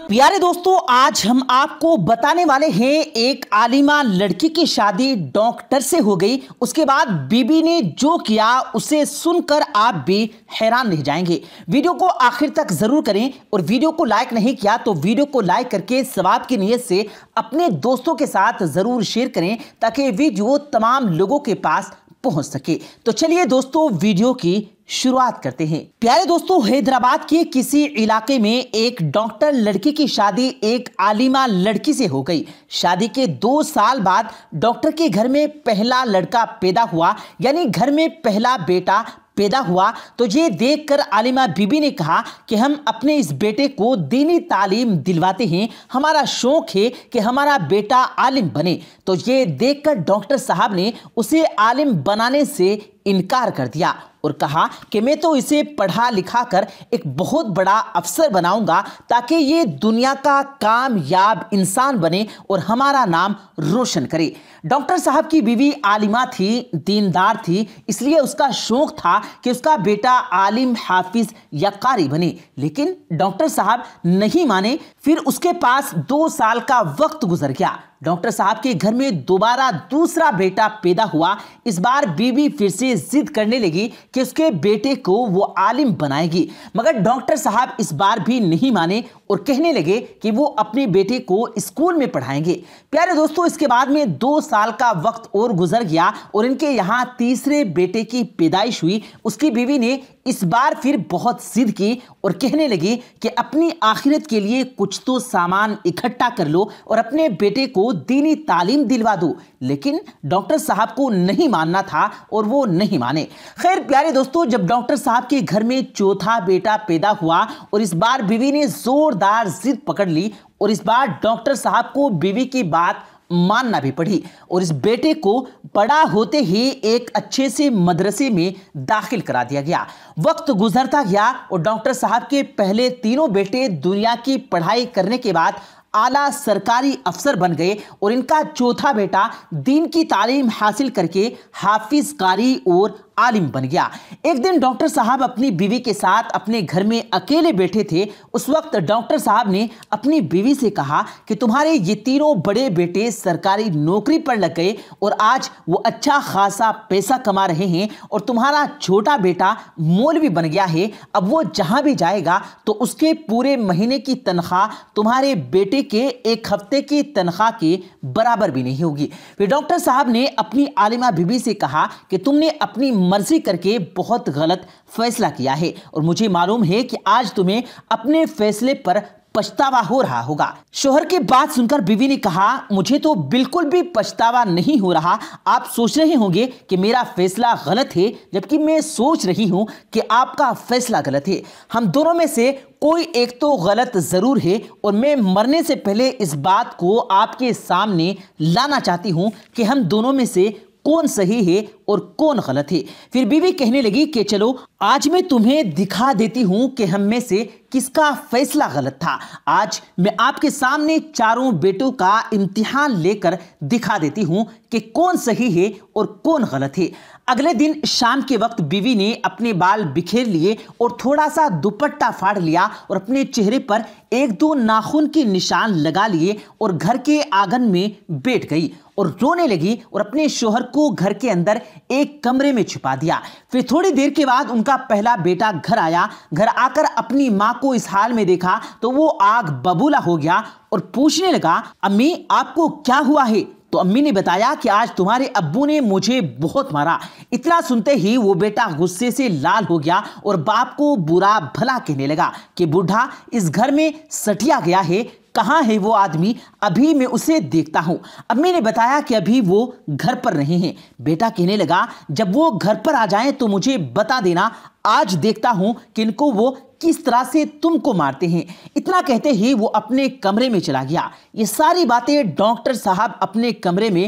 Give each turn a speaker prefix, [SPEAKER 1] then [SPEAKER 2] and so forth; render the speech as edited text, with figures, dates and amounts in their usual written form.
[SPEAKER 1] پیارے دوستو، آج ہم آپ کو بتانے والے ہیں ایک عالمہ لڑکی کی شادی ڈاکٹر سے ہو گئی، اس کے بعد بیوی نے جو کیا اسے سن کر آپ بھی حیران رہ جائیں گے۔ ویڈیو کو آخر تک ضرور کریں، اور ویڈیو کو لائک نہیں کیا تو ویڈیو کو لائک کر کے ثواب کی نیت سے اپنے دوستوں کے ساتھ ضرور شیئر کریں تاکہ ویڈیو تمام لوگوں کے پاس پہنچ سکے۔ تو چلیے دوستو، ویڈیو کی شروعات کرتے ہیں۔ پیارے دوستو، حیدرآباد کے کسی علاقے میں ایک ڈاکٹر لڑکی کی شادی ایک عالمہ لڑکی سے ہو گئی۔ شادی کے 2 سال بعد ڈاکٹر کے گھر میں پہلا لڑکا پیدا ہوا، یعنی گھر میں پہلا بیٹا پیدا ہوا۔ تو یہ دیکھ کر عالمہ بی بی نے کہا کہ ہم اپنے اس بیٹے کو دینی تعلیم دلواتے ہیں، ہمارا شوق ہے کہ ہمارا بیٹا عالم بنے۔ تو یہ دیکھ کر ڈاکٹر صاحب نے اسے عالم بنانے سے انکار کر دیا اور کہا کہ میں تو اسے پڑھا لکھا کر ایک بہت بڑا افسر بناؤں گا تاکہ یہ دنیا کا کامیاب انسان بنے اور ہمارا نام روشن کرے۔ ڈاکٹر صاحب کی بیوی عالمہ تھی، دیندار تھی، اس لیے اس کا شوق تھا کہ اس کا بیٹا عالم، حافظ یا قاری بنے، لیکن ڈاکٹر صاحب نہیں مانے۔ پھر اس کے پاس 2 سال کا وقت گزر گیا۔ ڈاکٹر صاحب کے گھر میں دوبارہ دوسرا بیٹا پیدا ہوا۔ اس بار بیوی پھر سے ضد کرنے لگی کہ اس کے بیٹے کو وہ عالم بنائے گی، مگر ڈاکٹر صاحب اس بار بھی نہیں مانے اور کہنے لگے کہ وہ اپنے بیٹے کو اسکول میں پڑھائیں گے۔ پیارے دوستو، اس کے بعد میں 2 سال کا وقت اور گزر گیا اور ان کے یہاں تیسرے بیٹے کی پیدائش ہوئی۔ اس کی بیوی نے اس بار پھر بہت ضد کی اور کہنے لگی کہ اپنی آخرت کے لیے کچھ تو سامان اکٹھا کر لو اور اپنے بیٹے کو دینی تعلیم دلوا دو، لیکن ڈاکٹر صاحب کو نہیں ماننا تھا اور وہ نہیں مانے۔ خیر پیارے دوستو، جب ڈاکٹر صاحب کے گھر میں چوتھا بیٹا پیدا ہوا اور اس بار بیوی نے زوردار ضد پکڑ لی اور اس بار ڈاکٹر صاحب کو بیوی کی بات ماننا بھی پڑی اور اس بیٹے کو بڑا ہوتے ہی ایک اچھے سے مدرسے میں داخل کرا دیا گیا۔ وقت گزرتا گیا اور ڈاکٹر صاحب کے پہلے 3 بیٹے دنیا کی پڑھائی کرنے کے بعد اعلیٰ سرکاری افسر بن گئے اور ان کا چوتھا بیٹا دین کی تعلیم حاصل کر کے حافظ، قاری اور عالم بن گیا۔ ایک دن ڈاکٹر صاحب اپنی بیوی کے ساتھ اپنے گھر میں اکیلے بیٹھے تھے۔ اس وقت ڈاکٹر صاحب نے اپنی بیوی سے کہا کہ تمہارے یہ 3 بڑے بیٹے سرکاری نوکری پر لگ گئے اور آج وہ اچھا خاصا پیسہ کما رہے ہیں اور تمہارا چھوٹا بیٹا مولوی بن گیا ہے۔ اب وہ جہاں بھی جائے گا تو اس کے پورے مہینے کی تنخواہ تمہارے بیٹے کے 1 ہفتے کی تنخواہ کے برابر بھی نہیں ہوگی۔ پھر ڈاکٹر صاحب نے اپنی عالمہ بیوی سے کہا کہ تم نے اپنی مرضی کر کے بہت غلط فیصلہ کیا ہے اور مجھے معلوم ہے کہ آج تمہیں اپنے فیصلے پر پچھتاوا ہو رہا ہوگا۔ شوہر کی بات سن کر بیوی نے کہا، مجھے تو بالکل بھی پچھتاوا نہیں ہو رہا۔ آپ سوچ رہے ہوں گے کہ میرا فیصلہ غلط ہے، جبکہ میں سوچ رہی ہوں کہ آپ کا فیصلہ غلط ہے۔ ہم دونوں میں سے کوئی ایک تو غلط ضرور ہے اور میں مرنے سے پہلے اس بات کو آپ کے سامنے لانا چاہتی ہوں کہ ہم دونوں میں سے کون صحیح ہے اور کون غلط ہے۔ پھر بیوی کہنے لگی کہ چلو آج میں تمہیں دکھا دیتی ہوں کہ ہم میں سے کس کا فیصلہ غلط تھا۔ آج میں آپ کے سامنے 4 بیٹوں کا امتحان لے کر دکھا دیتی ہوں کہ کون صحیح ہے اور کون غلط ہے۔ اگلے دن شام کے وقت بیوی نے اپنے بال بکھیر لیے اور تھوڑا سا دوپٹہ پھاڑ لیا اور اپنے چہرے پر 1-2 ناخن کے نشان لگا لیے اور گھر کے آنگن میں بیٹھ گئی اور رونے لگی اور اپنے شوہر کو گھر کے اندر ایک کمرے میں چھپا دیا۔ پھر تھوڑی دیر کے بعد ان کا پہلا بیٹا گھر آیا۔ گھر آ کر اپنی ماں کو اس حال میں دیکھا تو وہ آگ ببولا ہو گیا اور پوچھنے لگا، امی آپ کو کیا ہوا ہے؟ تو امی نے بتایا کہ آج تمہارے ابو نے مجھے بہت مارا۔ اطلاع سنتے ہی وہ بیٹا غصے سے لال ہو گیا اور باپ کو برا بھلا کہنے لگا کہ بوڑھا اس گھر میں سٹیا گیا ہے، کہاں ہے وہ آدمی؟ ابھی میں اسے دیکھتا ہوں۔ امی نے بتایا کہ ابھی وہ گھر پر نہیں ہیں۔ بیٹا کہنے لگا جب وہ گھر پر آ جائیں تو مجھے بتا دینا، آج دیکھتا ہوں کہ ان کو وہ کس طرح سے تم کو مارتے ہیں۔ اتنا کہتے ہی وہ اپنے کمرے میں چلا گیا۔ یہ ساری باتیں ڈاکٹر صاحب اپنے کمرے میں